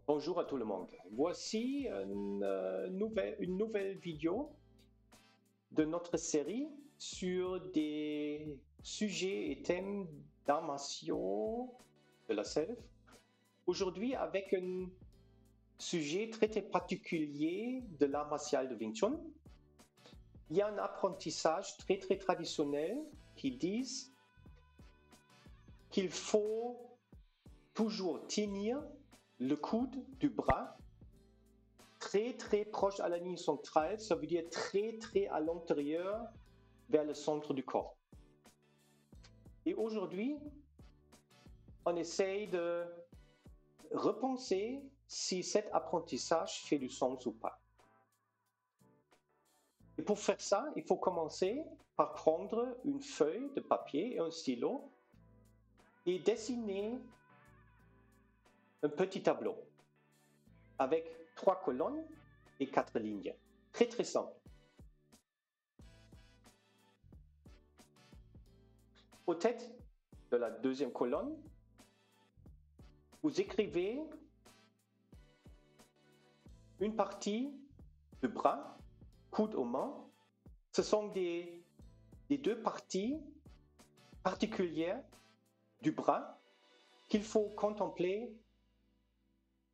Bonjour à tout le monde. Voici une nouvelle vidéo de notre série sur des sujets et thèmes d'arts martiaux de la self. Aujourd'hui avec un sujet très particulier de l'art martial de Wing Chun. Il y a un apprentissage très traditionnel qui dit qu'il faut toujours tenir le coude du bras très proche à la ligne centrale, ça veut dire très à l'intérieur vers le centre du corps. Et aujourd'hui, on essaye de repenser si cet apprentissage fait du sens ou pas. Et pour faire ça, il faut commencer par prendre une feuille de papier et un stylo et dessiner un petit tableau avec 3 colonnes et 4 lignes. Très simple. Au tête de la deuxième colonne, vous écrivez une partie du bras, coude aux mains. Ce sont des deux parties particulières du bras qu'il faut contempler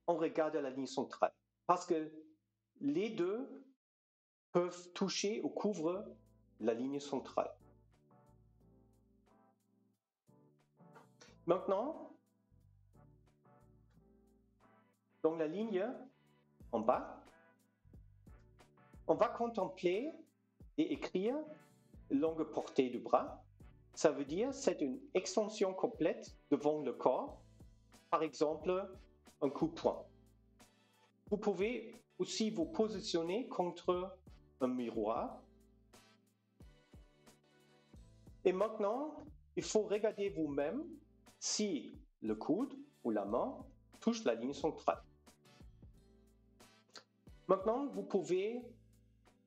en regard de la ligne centrale. Parce que les deux peuvent toucher ou couvrir la ligne centrale. Maintenant, dans la ligne en bas, on va contempler et écrire longue portée du bras. Ça veut dire c'est une extension complète devant le corps. Par exemple, un coup de poing. Vous pouvez aussi vous positionner contre un miroir. Et maintenant, il faut regarder vous-même si le coude ou la main touche la ligne centrale. Maintenant, vous pouvez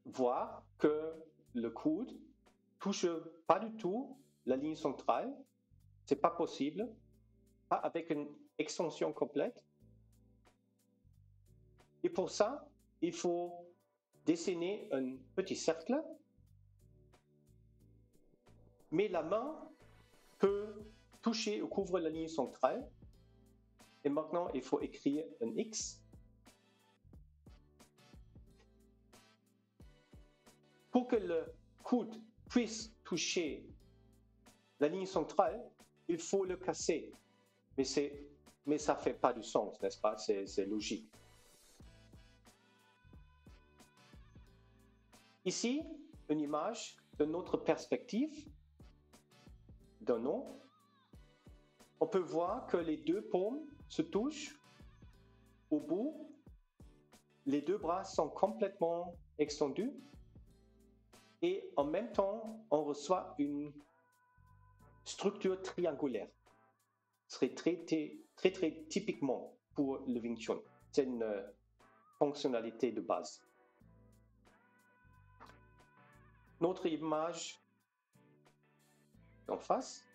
voir que le coude touche pas du tout la ligne centrale. C'est pas possible, pas avec une extension complète. Et pour ça, il faut dessiner un petit cercle. Mais la main peut toucher ou couvrir la ligne centrale. Et maintenant, il faut écrire un X. Pour que le coude puisse toucher la ligne centrale, il faut le casser. Mais ça ne fait pas du sens, n'est-ce pas? C'est logique. Ici, une image de notre perspective d'un nom. On peut voir que les deux paumes se touchent. Au bout, les deux bras sont complètement extendus. Et en même temps, on reçoit une structure triangulaire. Ce serait très typiquement pour le Wing Chun. C'est une fonctionnalité de base. Notre image en face,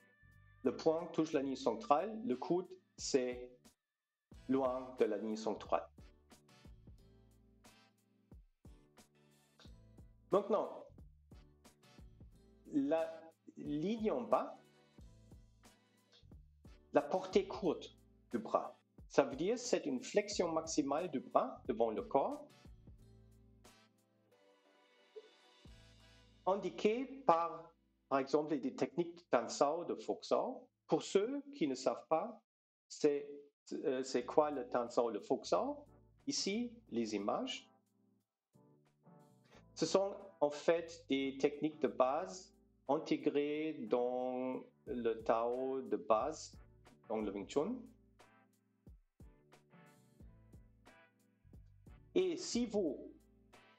le poing touche la ligne centrale, le coude, c'est loin de la ligne centrale. Maintenant, la ligne en bas, la portée courte du bras. Ça veut dire que c'est une flexion maximale du bras devant le corps, indiquée par exemple, des techniques de Tansao, de Foksao. Pour ceux qui ne savent pas, c'est quoi le Tansao, le Foksao? Ici, les images. Ce sont en fait des techniques de base intégrées dans le Tao de base, dans le Wing Chun. Et si vous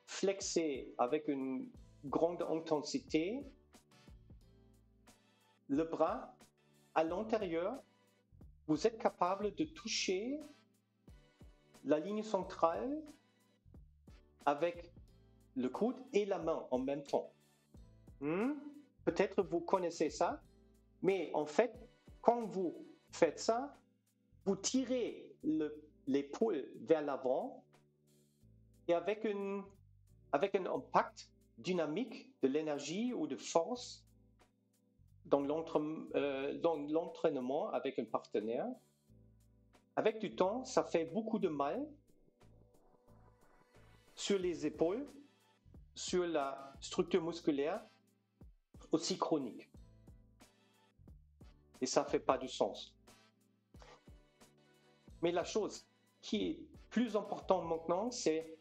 flexez avec une grande intensité le bras à l'intérieur, vous êtes capable de toucher la ligne centrale avec le coude et la main en même temps. Peut-être vous connaissez ça, mais en fait, quand vous faites ça, vous tirez le l'épaule vers l'avant et avec un impact dynamique de l'énergie ou de force dans l'entraînement avec un partenaire. Avec du temps, ça fait beaucoup de mal sur les épaules, sur la structure musculaire, aussi chronique. Et ça ne fait pas du sens. Mais la chose qui est plus importante maintenant, c'est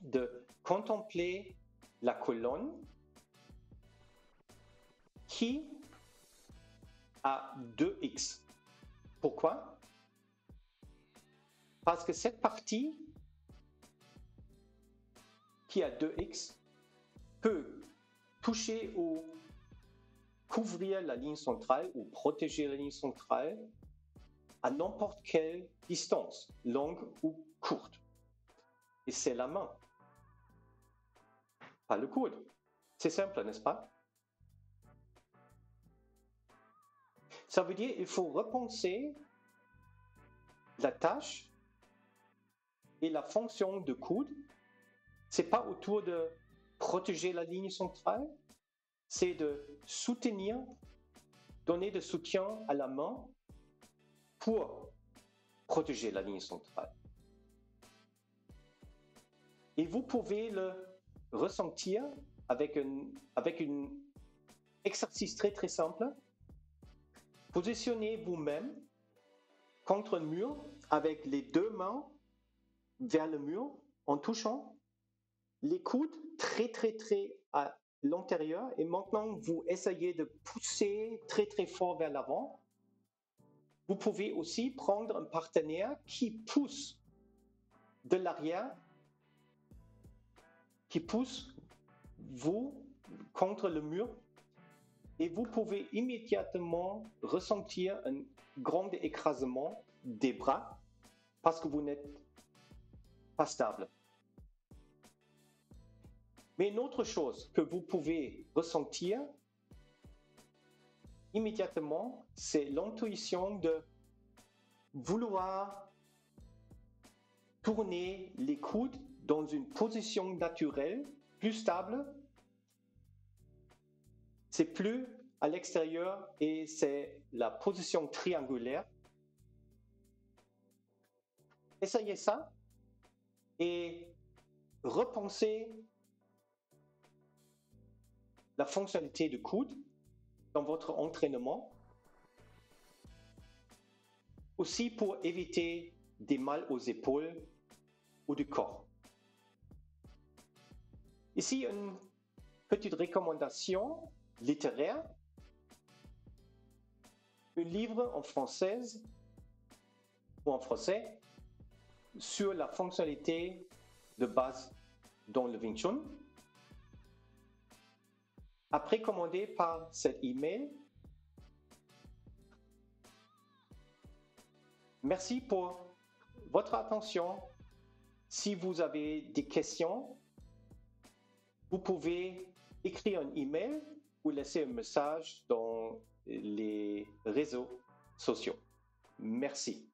de contempler la colonne qui a 2x. Pourquoi? Parce que cette partie qui a 2x peut toucher ou couvrir la ligne centrale ou protéger la ligne centrale à n'importe quelle distance, longue ou courte. Et c'est la main, pas le coude. C'est simple, n'est-ce pas? Ça veut dire qu'il faut repenser la tâche et la fonction de coude. Ce n'est pas autour de protéger la ligne centrale, c'est de soutenir, donner de soutien à la main pour protéger la ligne centrale. Et vous pouvez le ressentir avec un exercice très très simple. Positionnez vous-même contre un mur avec les deux mains vers le mur en touchant les coudes très très très à l'intérieur et maintenant vous essayez de pousser très très fort vers l'avant. Vous pouvez aussi prendre un partenaire qui pousse de l'arrière, qui pousse vous contre le mur et vous pouvez immédiatement ressentir un grand écrasement des bras parce que vous n'êtes pas stable. Mais une autre chose que vous pouvez ressentir immédiatement, c'est l'intuition de vouloir tourner les coudes dans une position naturelle, plus stable. C'est plus à l'extérieur et c'est la position triangulaire. Essayez ça et repensez la fonctionnalité du coude dans votre entraînement, aussi pour éviter des mal aux épaules ou du corps. Ici, une petite recommandation littéraire, un livre en français ou en français sur la fonctionnalité de base dans le Wing Chun. Après, commandé par cet email. Merci pour votre attention. Si vous avez des questions, vous pouvez écrire un email ou laisser un message dans les réseaux sociaux. Merci.